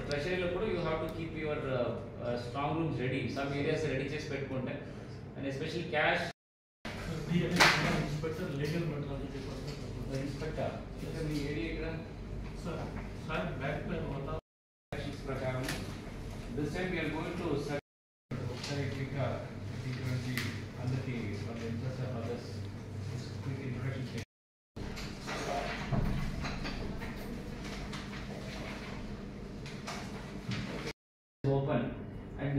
treasury lo kuda you have to keep your strong rooms ready. Some areas ready chesi pettukunte, and especially cash. Inspector legal metrology department. The inspector. The area ikkada. Sir, back to what prakaram. This time we are going to study quicker T20 under the interest of others. Quick introduction. Open and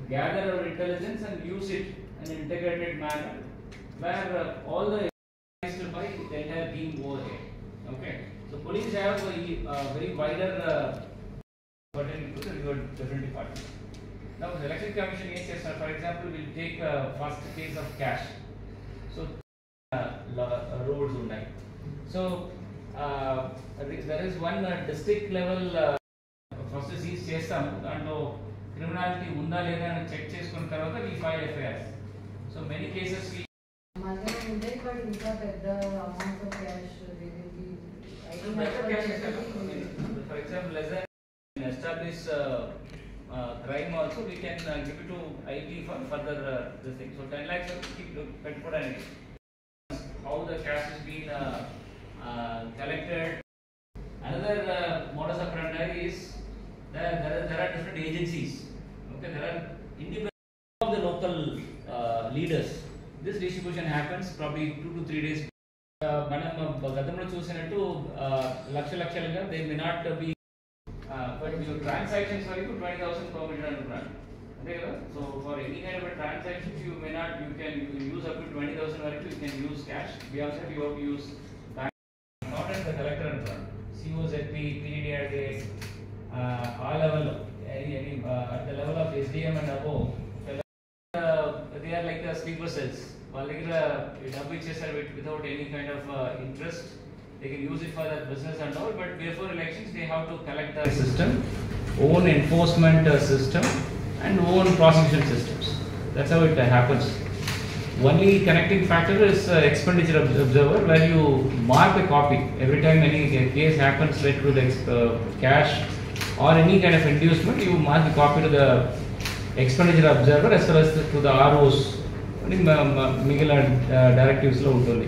gather our intelligence and use it in an integrated manner where all the is by the entire team over here. Okay, so police have a very wider pertaining to the different departments. Now the election commission is, for example, will take first case of cash. So roads unai. So there is one district level first seize chestam danlo criminality unda ledha ani check chesukona tarvata we file FIRs. So many cases we but inka pedda amount of cash they will be for example less than establish crime also we can give it to IT for further this thing. So 10 lakhs keep pettukodani how the cash is being collected. Another modus operandi is there are different agencies. Okay, there are independent of the local leaders. This distribution happens probably 2 to 3 days. Manam gatamlo chusinattu lakshaluga they may not be but your transactions for 20,000 permitted antunnadu. Ante kada. So for any kind of a transaction you may not, you can use up to 20,000 varaku you can use cash. Beyond that you have to use bank, not at the collector antunnadu. COZP, PDD, all level, at the level of SDM and above, they are like the sleeper cells. Without any kind of interest, they can use it for their business and all. But before elections, they have to collect the system, own enforcement system, and own prosecution systems. That's how it happens. Only connecting factor is expenditure observer, where you mark a copy every time any case happens related to the cash or any kind of inducement. You mark the copy to the expenditure observer as well as to the ROs. Migala directives lo untundi.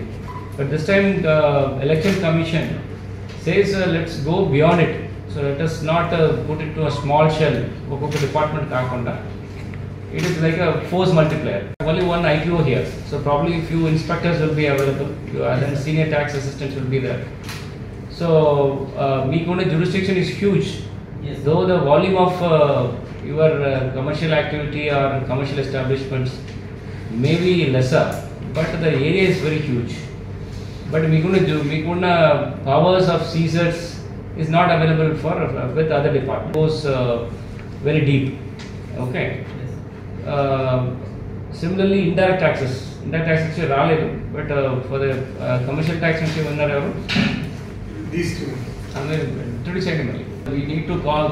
But this time the election commission says let's go beyond it. So let us not put it to a small shell. Okoka department kaakunda. It is like a force multiplier. Only one IPO here, so probably few inspectors will be available, and then senior tax assistants will be there. So Meekunda jurisdiction is huge. Yes. Though the volume of your commercial activity or commercial establishments may be lesser, but the area is very huge. But Meekunda powers of seizures is not available for with other departments. It goes very deep. Okay. Similarly, indirect taxes raledu, but for the commercial tax these two. We need to call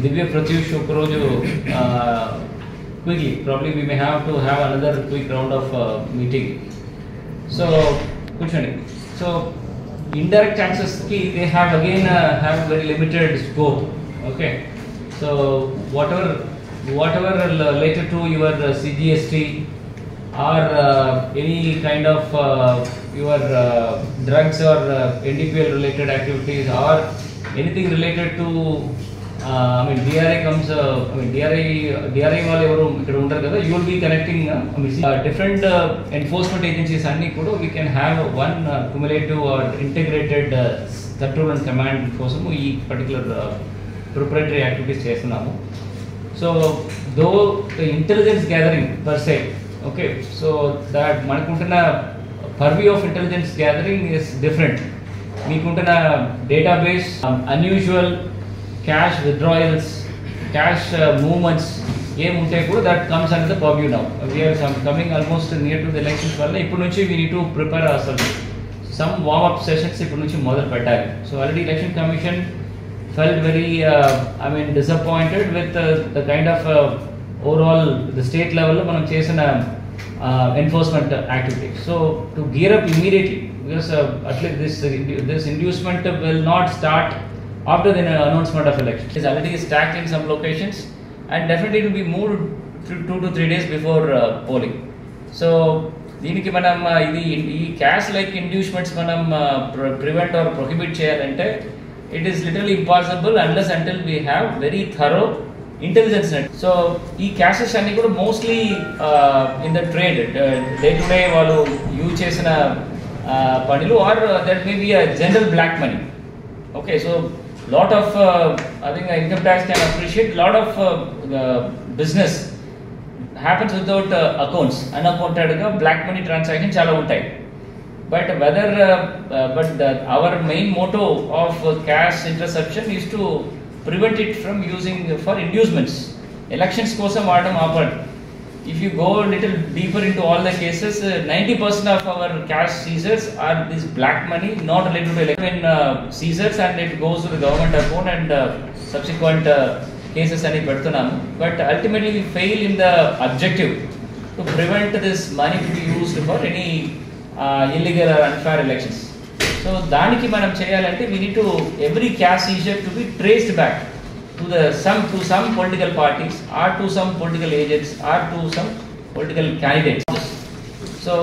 Divya Pratyush Okroju quickly. Probably we may have to have another quick round of meeting. So indirect taxes they have again have very limited scope. Okay, so whatever related to your CGST or any kind of your drugs or NDPL related activities or anything related to DRI comes, DRI wale evaru ikkada untaru kada, you will be connecting different enforcement agencies anni kuda we can have one cumulative or integrated control and command kosamu ee particular proprietary activities chestunnamo. So though the intelligence gathering per se, okay, so that manakuntunna purview of intelligence gathering is different. Meekuntunna database, unusual cash withdrawals, cash movements, that comes under the purview now. We are coming almost near to the elections. We need to prepare ourselves. Some warm-up sessions model pettali. So already election commission felt very disappointed with the kind of overall the state level manam chesina enforcement activity. So to gear up immediately, because at least this inducement will not start after the announcement of election. It is already stacked in some locations, and definitely it will be moved 2 to 3 days before polling. So దీనికి మనం ఇది ఈ cash like inducements మనం prevent or prohibit చేయాలంటే it is literally impossible unless until we have very thorough intelligence net. So ఈ cashes అన్ని కూడా mostly in the trade day to day వాళ్ళు యూజ్ చేసిన పనులు are that may be a general black money. Okay, so lot of I think income tax can appreciate lot of business happens without accounts. Unaccounted ga black money transaction chala untai. But whether our main motto of cash interception is to prevent it from using for inducements. Elections kosam vaadam aapad. If you go a little deeper into all the cases, 90% of our cash seizures are this black money not related to election seizures, and it goes to the government account and subsequent cases అని పెడుతున్నాము. But ultimately we fail in the objective to prevent this money to be used for any illegal or unfair elections. So దానికి మనం చేయాలంటే we need to every cash seizure to be traced back to some political parties or to some political agents or to some political candidates. So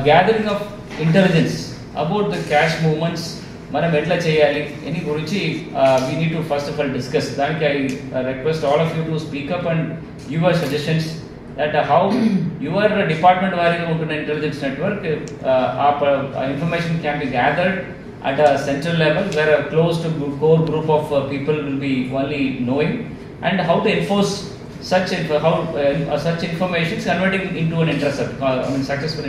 gathering of intelligence about the cash movements మనం ఎట్లా చేయాలి అని గురించి we need to first of all discuss. దానికి I request all of you to speak up and your suggestions that how your department వారీగా ఉంటున్న intelligence network information can be gathered at a central level where a close to core group of people will be only knowing, and how to enforce such information converting into an intercept, successful